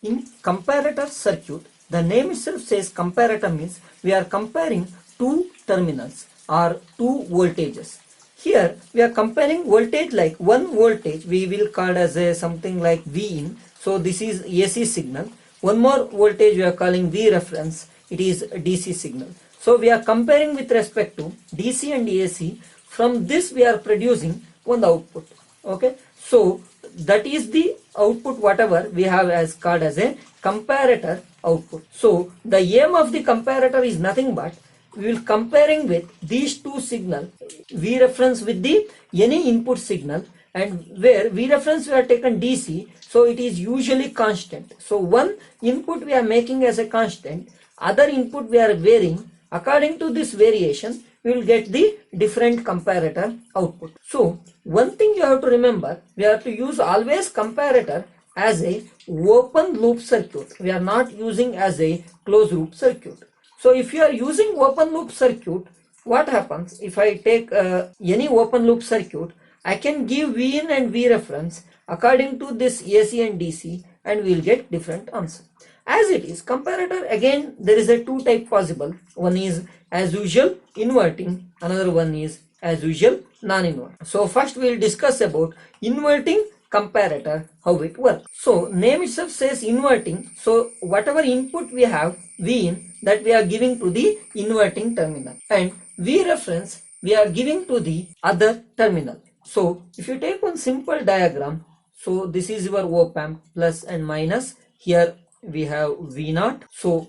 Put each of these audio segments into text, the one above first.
In comparator circuit, the name itself says comparator means we are comparing two terminals or two voltages. Here we are comparing voltage, like one voltage we will call as a something like V in. So this is AC signal. One more voltage we are calling V reference. It is DC signal. So we are comparing with respect to DC and AC. From this we are producing one output. Okay. So that is the output whatever we have as called as a comparator output. So the aim of the comparator is nothing but we will comparing with these two signal, V reference with the any input signal, and where V reference we are taken DC, so it is usually constant. So one input we are making as a constant, other input we are varying. According to this variation, we will get the different comparator output. So one thing you have to remember, we have to use always comparator as a open loop circuit. We are not using as a closed loop circuit. So if you are using open loop circuit, what happens if I take any open loop circuit, I can give V in and V reference according to this AC and DC, and we will get different answer. As it is comparator, again there is a two type possible. One is as usual inverting, another one is as usual non-inverting. So first we will discuss about inverting comparator, how it works. So name itself says inverting. So whatever input we have V in, that we are giving to the inverting terminal, and V reference we are giving to the other terminal. So if you take one simple diagram, so this is your op amp, plus and minus. Here we have V0. So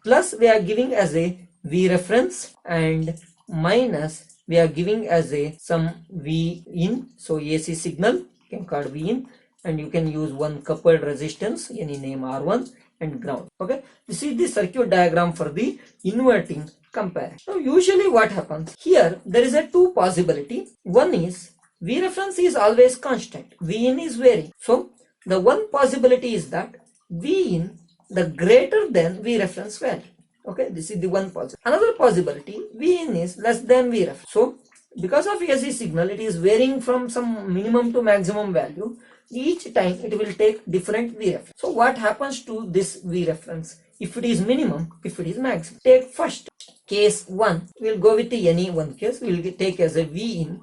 plus we are giving as a V reference, and minus we are giving as a some V in. So AC signal you can call V in, and you can use one coupled resistance, any name R1, and ground. Okay, this is the circuit diagram for the inverting comparator. So usually what happens here, there is a two possibility. One is V reference is always constant, V in is varying. So the one possibility is that V in the greater than V reference value. Okay, this is the one possibility. Another possibility, V in is less than V reference. So because of AC signal, it is varying from some minimum to maximum value. Each time it will take different V reference. So what happens to this V reference? If it is minimum, if it is maximum. Take first case 1. We will go with the any one case. We will take as a V in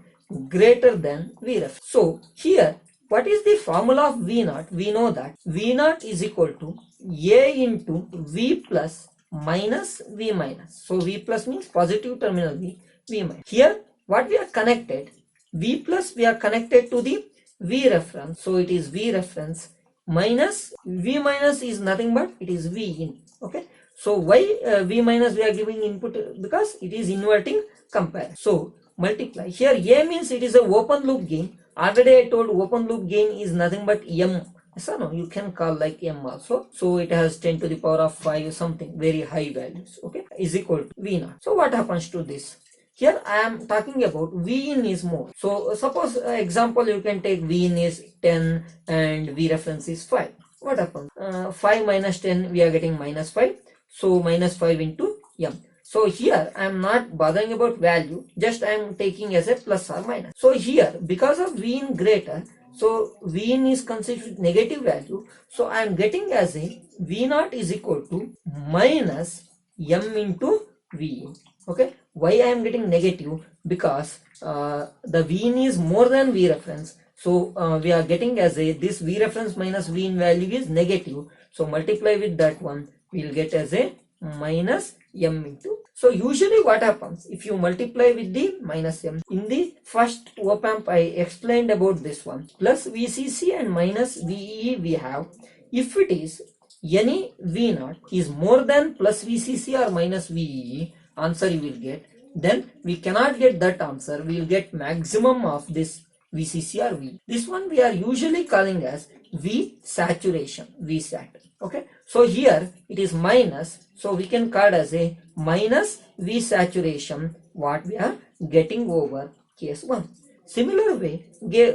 greater than V reference. So here, what is the formula of V0? We know that V0 is equal to A into V plus minus V minus. So V plus means positive terminal V minus. Here what we are connected, V plus we are connected to the V reference. So it is V reference minus V minus is nothing but it is V in. Okay. So why V minus we are giving input? Because it is inverting compare. So multiply. Here A means it is a open loop gain. Already I told open loop gain is nothing but M. So no, you can call like M also. So it has 10 to the power of 5 something very high values. Okay, is equal to V0. So what happens to this? Here I am talking about V in is more. So suppose example you can take V in is 10 and V reference is 5. What happens? 5 minus 10 we are getting minus 5. So minus 5 into M. So here I am not bothering about value, just I am taking as a plus or minus. So here because of V in greater, so V in is considered negative value. So I am getting as a V0 is equal to minus M into V in. Okay, why I am getting negative? Because the V in is more than V reference. So we are getting as a this V reference minus V in value is negative. So multiply with that one, we will get as a minus M into. So usually what happens if you multiply with the minus M, in the first op amp I explained about this one, plus VCC and minus VEE we have. If it is any V0 is more than plus VCC or minus VEE, answer you will get. Then we cannot get that answer, we will get maximum of this VCC or V. This one we are usually calling as V saturation, V sat. Okay, so here it is minus, so we can call as a minus V saturation what we are getting over case 1. Similar way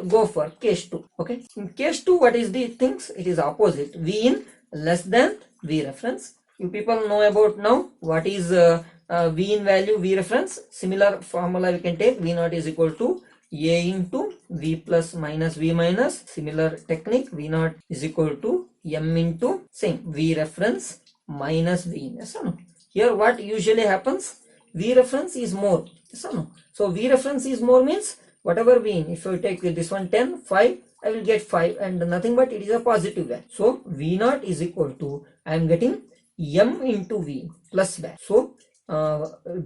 go for case 2. Okay, in case 2 what is the things? It is opposite, V in less than V reference. You people know about now what is V in value, V reference. Similar formula we can take, V0 is equal to A into V plus minus V minus. Similar technique, V0 is equal to M into same V reference minus V in. Yes or no? Here what usually happens? V reference is more. Yes or no? So V reference is more means whatever V in. If you take this one 10, 5, I will get 5 and nothing but it is a positive value. So V naught is equal to, I am getting M into V plus value. So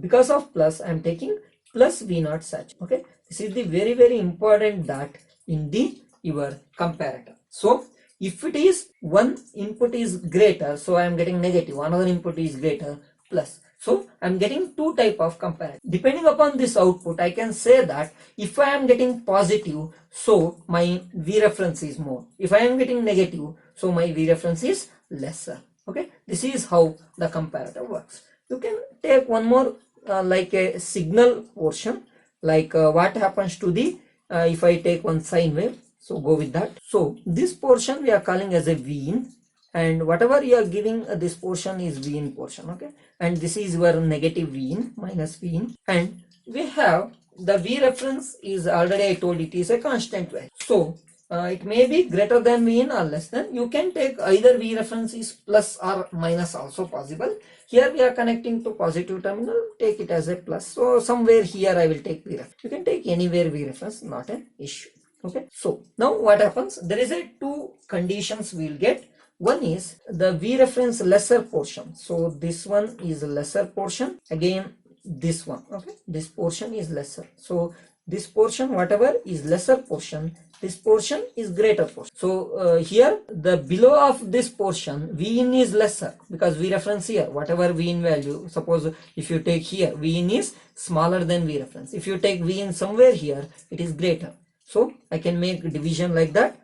because of plus, I am taking plus V naught such. Okay, this is the very important dot in the your comparator. So if it is one input is greater, so I am getting negative, another input is greater, plus. So I am getting two type of comparator. Depending upon this output, I can say that if I am getting positive, so my V reference is more. If I am getting negative, so my V reference is lesser. Okay, this is how the comparator works. You can take one more like a signal portion, like what happens to the if I take one sine wave. So go with that. So this portion we are calling as a V in, and whatever you are giving this portion is V in portion. Okay, and this is your negative V in minus V in, and we have the V reference is already I told it is a constant value. So it may be greater than V in or less than. You can take either V reference is plus or minus also possible. Here we are connecting to positive terminal, take it as a plus. So somewhere here I will take V reference. You can take anywhere V reference, not an issue. Okay, so now what happens? There is a two conditions we will get. One is the V reference lesser portion. So this one is a lesser portion. Again, this one. Okay, this portion is lesser. So this portion, whatever is lesser portion, this portion is greater portion. So here the below of this portion V in is lesser because V reference here, whatever V in value, suppose if you take here V in is smaller than V reference. If you take V in somewhere here, it is greater. So I can make division like that.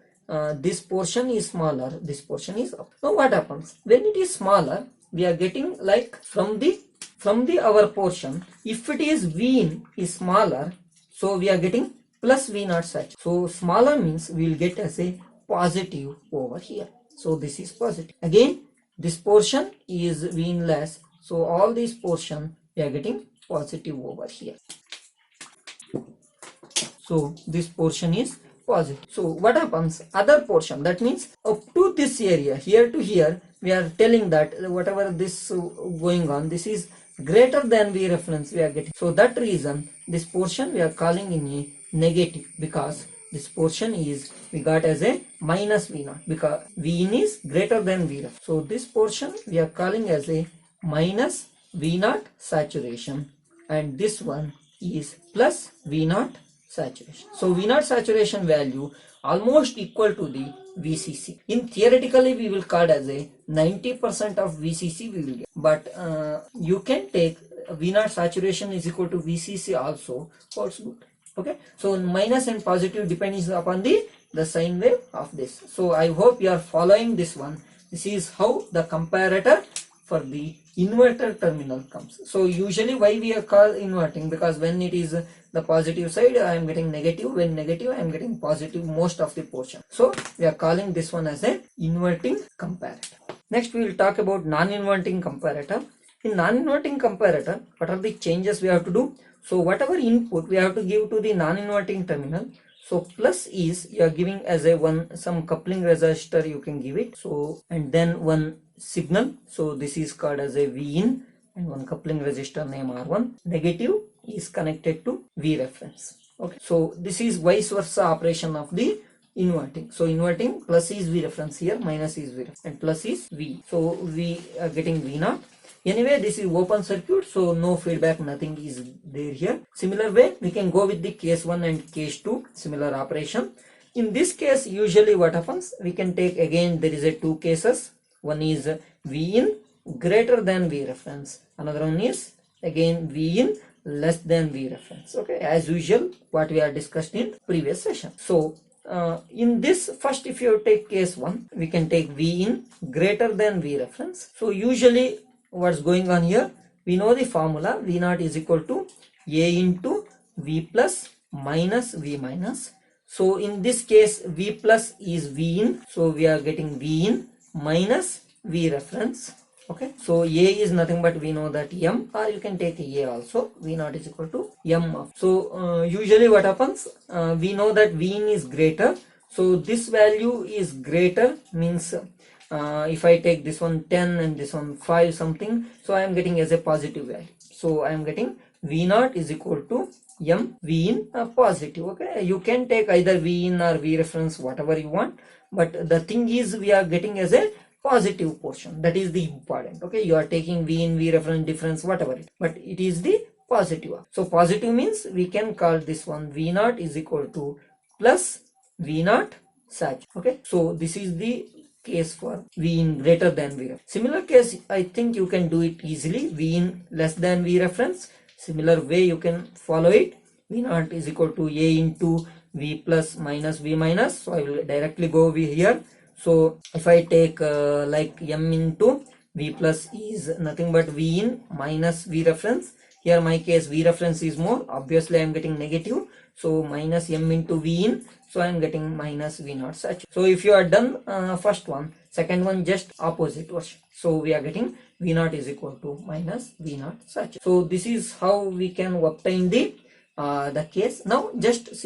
This portion is smaller, this portion is up. Now what happens? When it is smaller, we are getting like from the our portion, if it is V in is smaller, so we are getting plus V naught such. So smaller means we will get as a positive over here. So this is positive. Again, this portion is V in less. So all these portion we are getting positive over here. So this portion is positive. So what happens? Other portion, that means up to this area, here to here, we are telling that whatever this going on, this is greater than V reference we are getting. So that reason this portion we are calling in a negative, because this portion is we got as a minus V naught because V in is greater than V reference. So this portion we are calling as a minus V naught saturation, and this one is plus V naught saturation. So V naught saturation value almost equal to the VCC. In theoretically we will call as a 90% of VCC we will get, but you can take V naught saturation is equal to VCC also holds good. Okay, so minus and positive depends upon the sine wave of this. So I hope you are following this one. This is how the comparator for the inverter terminal comes. So usually why we are called inverting, because when it is the positive side I am getting negative, when negative I am getting positive most of the portion. So we are calling this one as a inverting comparator. Next we will talk about non-inverting comparator. In non-inverting comparator, what are the changes we have to do? So whatever input we have to give to the non-inverting terminal. So plus is you are giving as a one some coupling resistor you can give it. So and then one signal. So this is called as a V in, and one coupling resistor name R1. Negative is connected to V reference. Okay. So this is vice versa operation of the inverting. So inverting, plus is V reference here, minus is V reference, and plus is V. So we are getting V naught. Anyway, this is open circuit, so no feedback, nothing is there here. Similar way, we can go with the case 1 and case 2, similar operation. In this case, usually what happens, we can take again, there is a two cases. One is V in greater than V reference. Another one is again V in less than V reference. Okay, as usual, what we are discussed in previous session. So, in this first, if you take case 1, we can take V in greater than V reference. So usually what's going on here, we know the formula, V naught is equal to A into V plus minus V minus. So in this case V plus is V in, so we are getting V in minus V reference. Okay, so A is nothing but we know that M, or you can take A also. V naught is equal to M of. So usually what happens, we know that V in is greater, so this value is greater means if I take this one 10 and this one 5 something, so I am getting as a positive value. So I am getting V0 is equal to m V in positive. Okay, you can take either V in or V reference, whatever you want, but the thing is we are getting as a positive portion. That is the important. Okay, you are taking V in, V reference, difference, whatever, but it is the positive. So positive means we can call this one V0 is equal to plus V0 sat. Okay, so this is the case for V in greater than V reference. Similar case, I think you can do it easily. V in less than V reference. Similar way you can follow it. V0 is equal to A into V plus minus V minus. So I will directly go over here. So if I take like m into V plus is nothing but V in minus V reference. Here my case V reference is more. Obviously I am getting negative. So minus m into V in. So I am getting minus V0 sat. So if you are done first one, second one just opposite version. So we are getting V0 is equal to minus V0 sat. So this is how we can obtain the case. Now just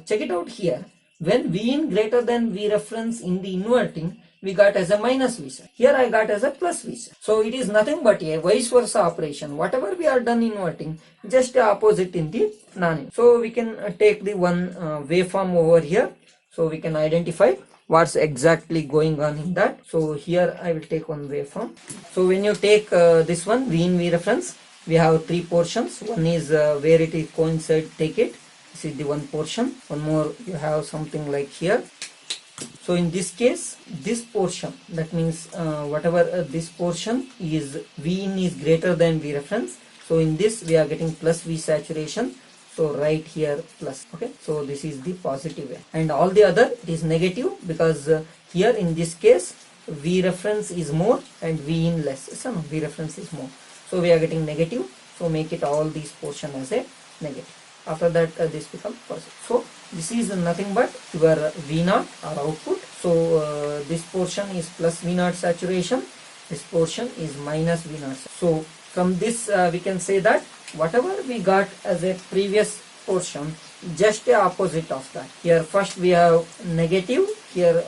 check it out here. When V in greater than V reference in the inverting, we got as a minus V sat. Here I got as a plus V sat. So it is nothing but a vice versa operation. Whatever we are done inverting, just opposite in the non-inverting. So we can take the one waveform over here. So we can identify what's exactly going on in that. So here I will take one waveform. So when you take this one V in V reference, we have three portions. One is where it is coincide, take it. This is the one portion. One more, you have something like here. So in this case, this portion, that means whatever this portion is, V in is greater than V reference. So in this we are getting plus V saturation. So right here plus. Okay, so this is the positive way, and all the other it is negative because here in this case V reference is more and V in less. So no, V reference is more. So we are getting negative. So make it all these portion as a negative. After that this becomes positive. So this is nothing but your V0 or output. So this portion is plus V0 saturation. This portion is minus V0. So from this we can say that whatever we got as a previous portion, just the opposite of that. Here first we have negative, here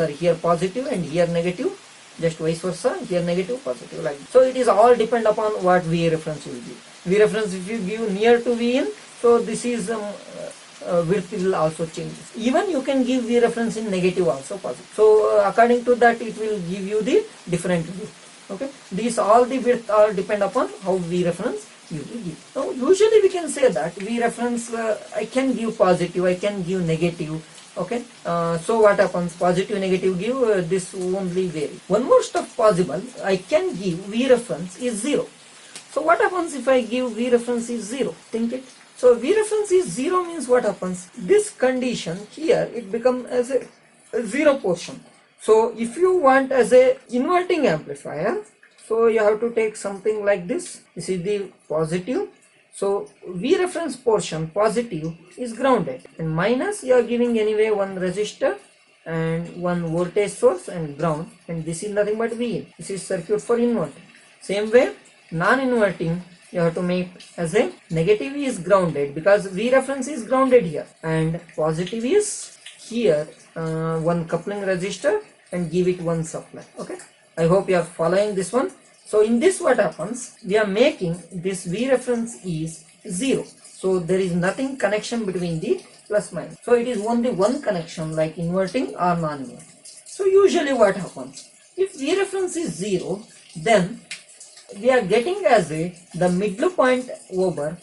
here positive, and here negative. Just vice versa, here negative, positive, like that. So it is all depend upon what V reference will give. V reference if you give near to V in, so this is width will also change. Even you can give V reference in negative also positive. So according to that it will give you the different width. Okay, these all the width all depend upon how V reference you will give. Now usually we can say that V reference I can give positive, I can give negative. Okay, so what happens? Positive, negative give this only vary. One more stuff possible. I can give V reference is 0. So what happens if I give V reference is 0? Think it. So V reference is 0 means what happens? This condition here it becomes as a 0 portion. So if you want as a inverting amplifier, so you have to take something like this. This is the positive. So V reference portion positive is grounded, and minus you are giving anyway one resistor and one voltage source and ground, and this is nothing but V in. This is circuit for inverting. Same way non-inverting you have to make as a negative is grounded because V reference is grounded here, and positive is here one coupling resistor and give it one supply. Okay, I hope you are following this one. So in this what happens, we are making this V reference is 0. So there is nothing connection between the plus minus. So it is only one connection like inverting or non-inverting. So usually what happens, if V reference is 0, then we are getting as a the middle point over.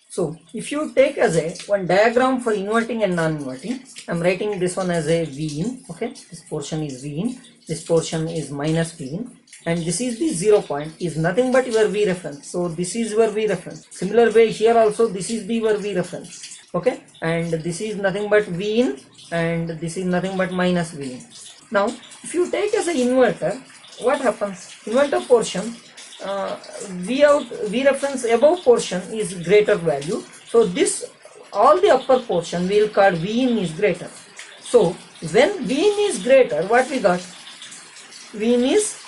So if you take as a one diagram for inverting and non-inverting, I am writing this one as a V in. Okay, this portion is V in, this portion is minus V in, and this is the 0 point is nothing but your V reference. So this is your V reference. Similar way here also this is the your V reference. Okay, and this is nothing but V in, and this is nothing but minus V in. Now if you take as an inverter, what happens? Inverter portion V reference above portion is greater value. So this all the upper portion we will call V in is greater. So when V in is greater, what we got? V in is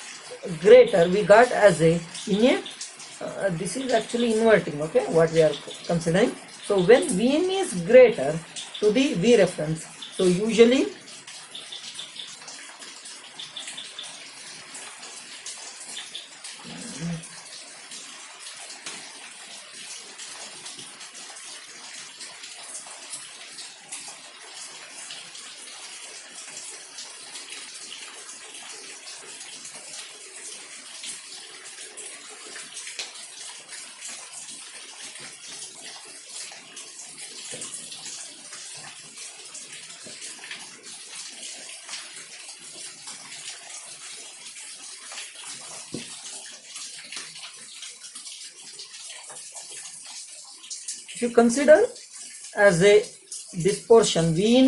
greater, we got as a in a this is actually inverting. Okay, what we are considering. So when V in is greater to the V reference, so usually you consider as a this portion V in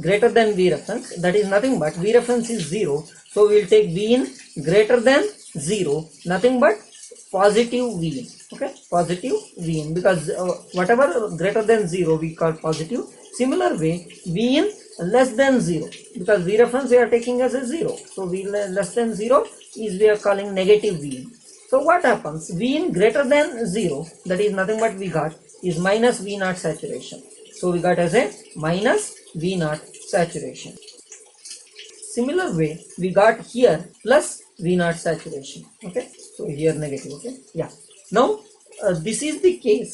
greater than V reference, that is nothing but V reference is 0, so we will take V in greater than 0, nothing but positive V in. Okay, positive V in, because whatever greater than 0 we call positive. Similar way, V in less than 0, because V reference we are taking as a 0, so V less than 0 is we are calling negative V in. So what happens? V in greater than 0, that is nothing but we got is minus V naught saturation. So we got as a minus V naught saturation. Similar way, we got here plus V naught saturation. Okay, so here negative. Okay, yeah. Now this is the case.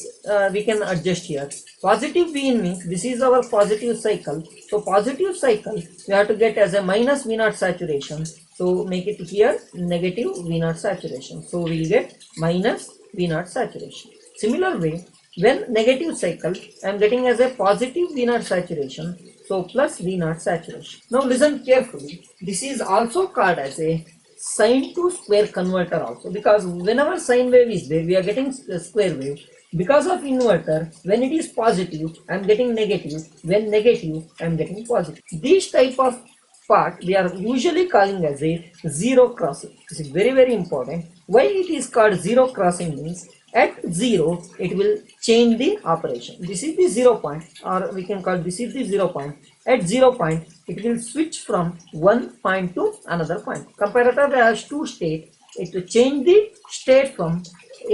We can adjust here. Positive V in means this is our positive cycle. So positive cycle we have to get as a minus V naught saturation. So make it here negative V naught saturation. So we will get minus V naught saturation. Similar way, when negative cycle I am getting as a positive V naught saturation. So plus V naught saturation. Now listen carefully. This is also called as a sine to square converter also, because whenever sine wave is there we are getting square wave. Because of inverter, when it is positive I am getting negative, when negative I am getting positive. This type of part we are usually calling as a zero crossing. This is very important. Why it is called zero crossing means at 0 it will change the operation. This is the 0 point, or we can call this is the 0 point. At 0 point it will switch from one point to another point. Comparator has two states. It will change the state from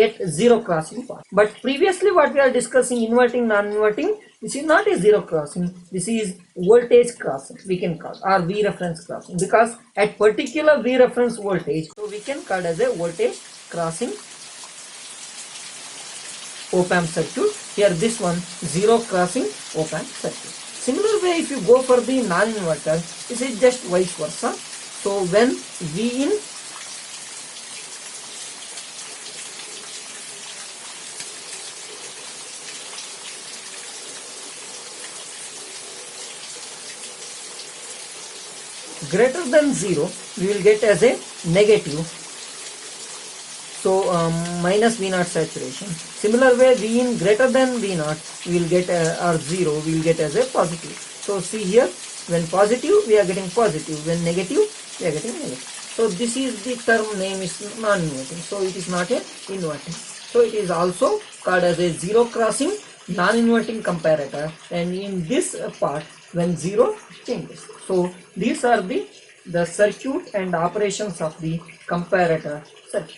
at zero crossing point. But previously what we are discussing, inverting, non-inverting, this is not a zero crossing, this is voltage crossing we can call, or V reference crossing, because at particular V reference voltage, so we can call as a voltage crossing op-amp circuit. Here this one zero crossing op-amp circuit. Similar way, if you go for the non-inverter, this is just vice versa. So when V in greater than 0 we will get as a negative, so minus V naught saturation. Similar way, V in greater than V naught we will get or 0 we will get as a positive. So see here, when positive we are getting positive, when negative we are getting negative. So this is the term name is non-inverting, so it is not a inverting. So it is also called as a zero crossing non-inverting comparator, and in this part when 0 changes. So these are the circuit and operations of the comparator circuit.